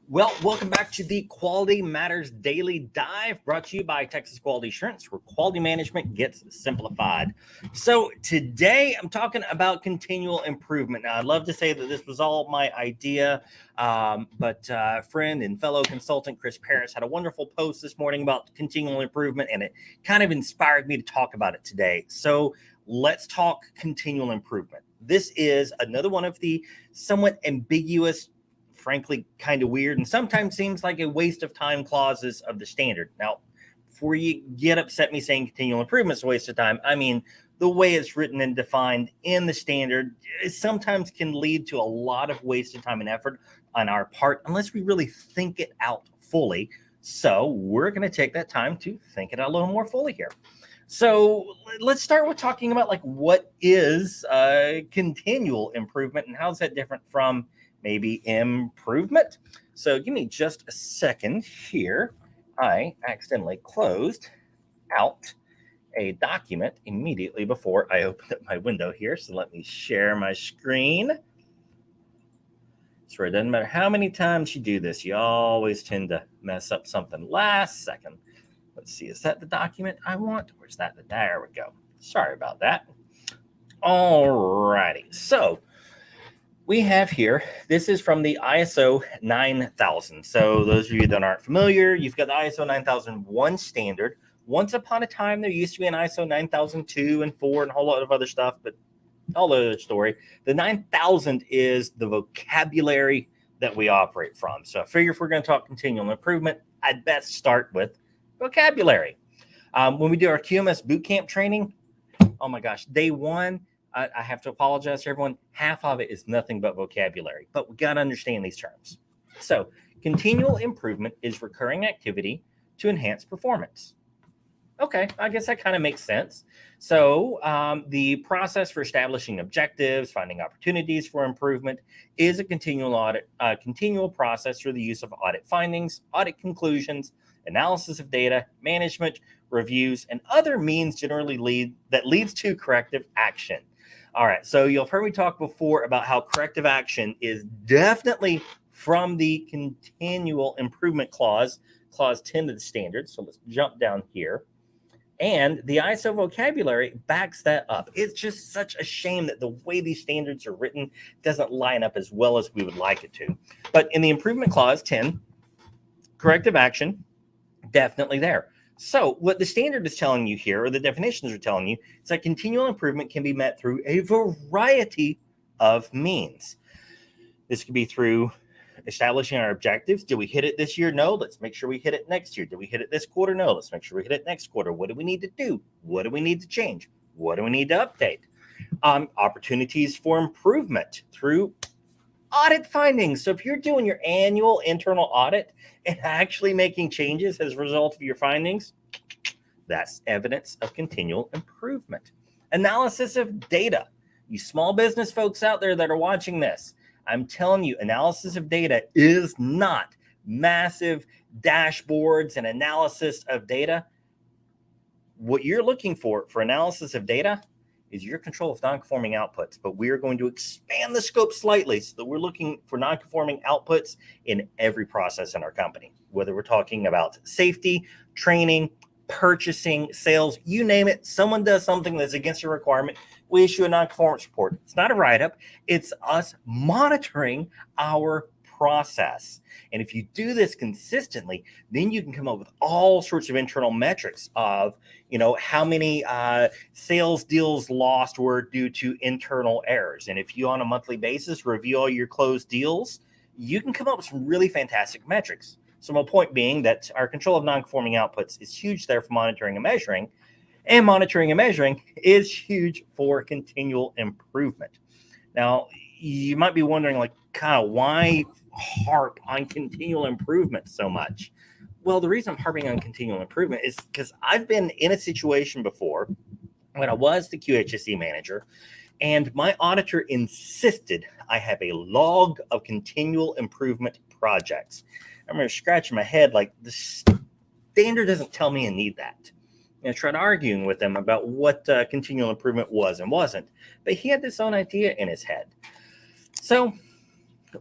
Well, welcome back to the Quality Matters Daily Dive, brought to you by Texas Quality Assurance, where quality management gets simplified. So today I'm talking about continual improvement. Now, I'd love to say that this was all my idea, but friend and fellow consultant Chris Paris had a wonderful post this morning about continual improvement, and it kind of inspired me to talk about it today. So let's talk continual improvement. This is another one of the somewhat ambiguous, frankly kind of weird, and sometimes seems like a waste of time clauses of the standard. Now, before you get upset me saying continual improvement is a waste of time, I mean, the way it's written and defined in the standard sometimes can lead to a lot of wasted time and effort on our part unless we really think it out fully. So we're going to take that time to think it out a little more fully here. So let's start with talking about like what is continual improvement and how is that different from maybe improvement. So give me just a second here. I accidentally closed out a document immediately before I opened up my window here. So let me share my screen. So it doesn't matter how many times you do this, you always tend to mess up something last second. Let's see, is that the document I want? Or is that there we go. Sorry about that. All righty. So we have here, this is from the ISO 9000. So those of you that aren't familiar, you've got the ISO 9001 standard. Once upon a time, there used to be an ISO 9002 and 4 and a whole lot of other stuff, but all other story. The 9000 is the vocabulary that we operate from. So I figure if we're going to talk continual improvement, I'd best start with vocabulary. When we do our QMS bootcamp training, oh my gosh, day one, I have to apologize to everyone. Half of it is nothing but vocabulary, but we got to understand these terms. So continual improvement is recurring activity to enhance performance. Okay, I guess that kind of makes sense. So the process for establishing objectives, finding opportunities for improvement is a continual process through the use of audit findings, audit conclusions, analysis of data, management, reviews, and other means generally leads to corrective action. All right, so you've heard me talk before about how corrective action is definitely from the continual improvement clause 10 of the standard. So let's jump down here. And the ISO vocabulary backs that up. It's just such a shame that the way these standards are written doesn't line up as well as we would like it to. But in the improvement clause 10, corrective action, definitely there. So what the standard is telling you here, or the definitions are telling you, is that continual improvement can be met through a variety of means. This could be through establishing our objectives. Did we hit it this year? No. Let's make sure we hit it next year. Did we hit it this quarter? No. Let's make sure we hit it next quarter. What do we need to do? What do we need to change? What do we need to update? Opportunities for improvement through audit findings. So if you're doing your annual internal audit and actually making changes as a result of your findings, that's evidence of continual improvement. Analysis of data. You small business folks out there that are watching this, I'm telling you, analysis of data is not massive dashboards and analysis of data. What you're looking for analysis of data is your control of non-conforming outputs, but we're going to expand the scope slightly so that we're looking for non-conforming outputs in every process in our company, whether we're talking about safety, training, purchasing, sales, you name it. Someone does something that's against your requirement, we issue a non-conformance report. It's not a write-up. It's us monitoring our process. And if you do this consistently, then you can come up with all sorts of internal metrics of, how many sales deals lost were due to internal errors. And if you on a monthly basis review all your closed deals, you can come up with some really fantastic metrics. So my point being that our control of non-conforming outputs is huge there for monitoring and measuring. And monitoring and measuring is huge for continual improvement. Now, you might be wondering, why harp on continual improvement so much? Well, the reason I'm harping on continual improvement is because I've been in a situation before when I was the QHSE manager, and my auditor insisted I have a log of continual improvement projects. I remember scratching my head like the standard doesn't tell me I need that. I tried arguing with him about what continual improvement was and wasn't, but he had this own idea in his head. So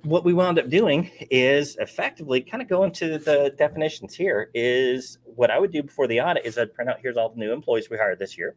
what we wound up doing is effectively kind of go into the definitions here. Is what I would do before the audit is I'd print out, here's all the new employees we hired this year.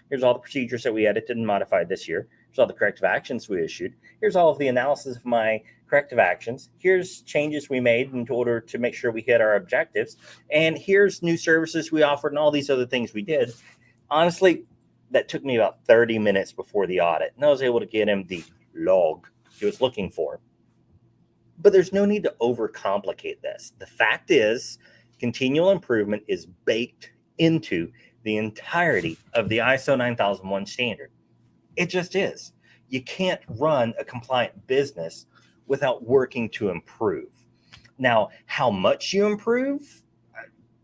Here's all the procedures that we edited and modified this year. Here's all the corrective actions we issued. Here's all of the analysis of my corrective actions. Here's changes we made in order to make sure we hit our objectives. And here's new services we offered and all these other things we did. Honestly, that took me about 30 minutes before the audit. And I was able to get him the log he was looking for. But there's no need to overcomplicate this. The fact is, continual improvement is baked into the entirety of the ISO 9001 standard. It just is. You can't run a compliant business without working to improve. Now, how much you improve,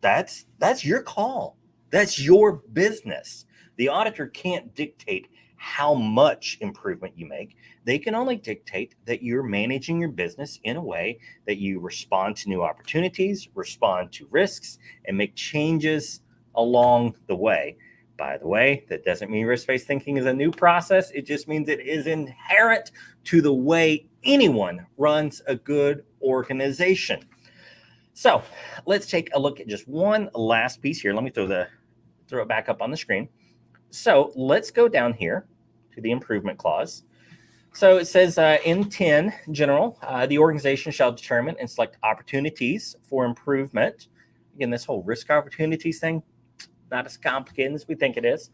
that's your call. That's your business. The auditor can't dictate how much improvement you make. They can only dictate that you're managing your business in a way that you respond to new opportunities, respond to risks, and make changes along the way. By the way, that doesn't mean risk-based thinking is a new process. It just means it is inherent to the way anyone runs a good organization. So let's take a look at just one last piece here. Let me throw it back up on the screen. So let's go down here to the improvement clause. So it says in 10 general, the organization shall determine and select opportunities for improvement. Again, this whole risk opportunities thing, not as complicated as we think it is,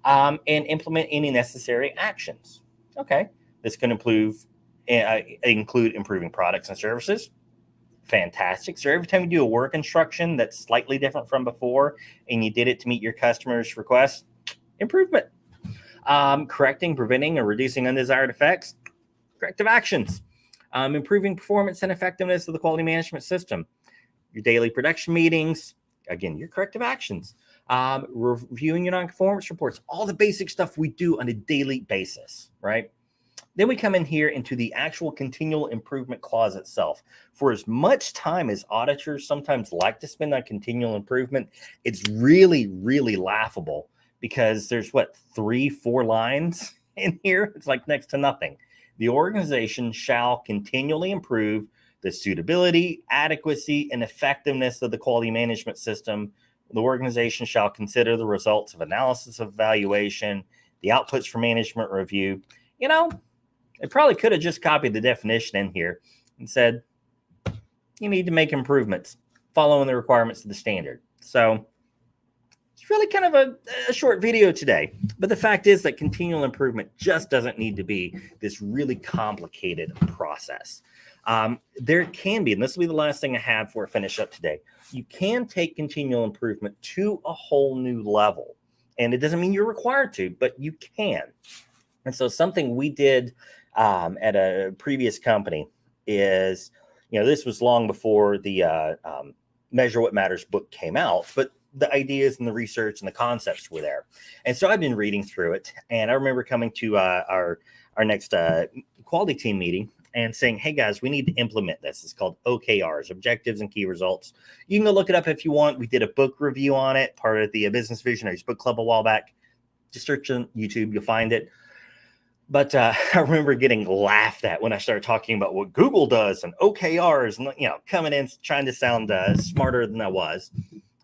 and implement any necessary actions. Okay, this can include improving products and services. Fantastic. So every time you do a work instruction that's slightly different from before and you did it to meet your customer's request, improvement. Correcting, preventing, or reducing undesired effects, corrective actions. Improving performance and effectiveness of the quality management system. Your daily production meetings, again, your corrective actions. Reviewing your non-conformance reports, all the basic stuff we do on a daily basis, right? Then we come in here into the actual continual improvement clause itself. For as much time as auditors sometimes like to spend on continual improvement, it's really, really laughable because there's 3-4 lines in here. It's like next to nothing. The organization shall continually improve the suitability, adequacy, and effectiveness of the quality management system. The organization shall consider the results of analysis of evaluation, the outputs for management review. It probably could have just copied the definition in here and said, you need to make improvements following the requirements of the standard. So it's really kind of a short video today. But the fact is that continual improvement just doesn't need to be this really complicated process. There can be, and this will be the last thing I have before I finish up today, you can take continual improvement to a whole new level. And it doesn't mean you're required to, but you can. And so something we did at a previous company is, this was long before the Measure What Matters book came out, but the ideas and the research and the concepts were there. And so I've been reading through it. And I remember coming to our next quality team meeting and saying, hey guys, we need to implement this. It's called OKRs, Objectives and Key Results. You can go look it up if you want. We did a book review on it, part of the Business Visionaries book club a while back. Just search on YouTube, you'll find it. But I remember getting laughed at when I started talking about what Google does and OKRs and, coming in trying to sound smarter than I was.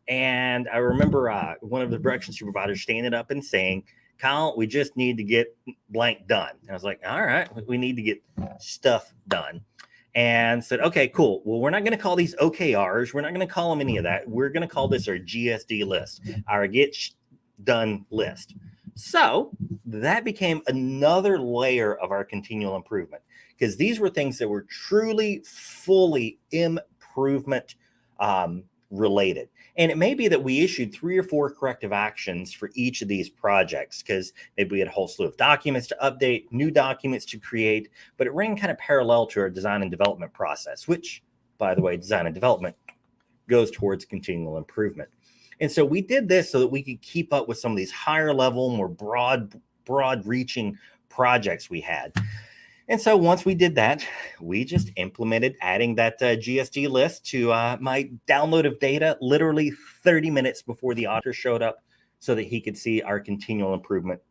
And I remember one of the production supervisors standing up and saying, Kyle, we just need to get blank done. And I was like, all right, we need to get stuff done. And said, okay, cool. Well, we're not going to call these OKRs. We're not going to call them any of that. We're going to call this our GSD list, our get done list. So that became another layer of our continual improvement, because these were things that were truly, fully improvement related. And it may be that we issued 3 or 4 corrective actions for each of these projects, because maybe we had a whole slew of documents to update, new documents to create, but it ran kind of parallel to our design and development process, which, by the way, design and development goes towards continual improvement. And so we did this so that we could keep up with some of these higher level, more broad reaching projects we had. And so once we did that, we just implemented adding that GSD list to my download of data literally 30 minutes before the auditor showed up so that he could see our continual improvement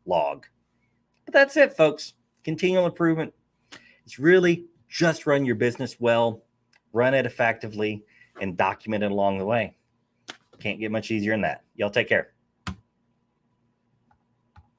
log. But that's it, folks. Continual improvement. It's really, Just run your business well, run it effectively, and document it along the way. Can't get much easier than that. Y'all take care.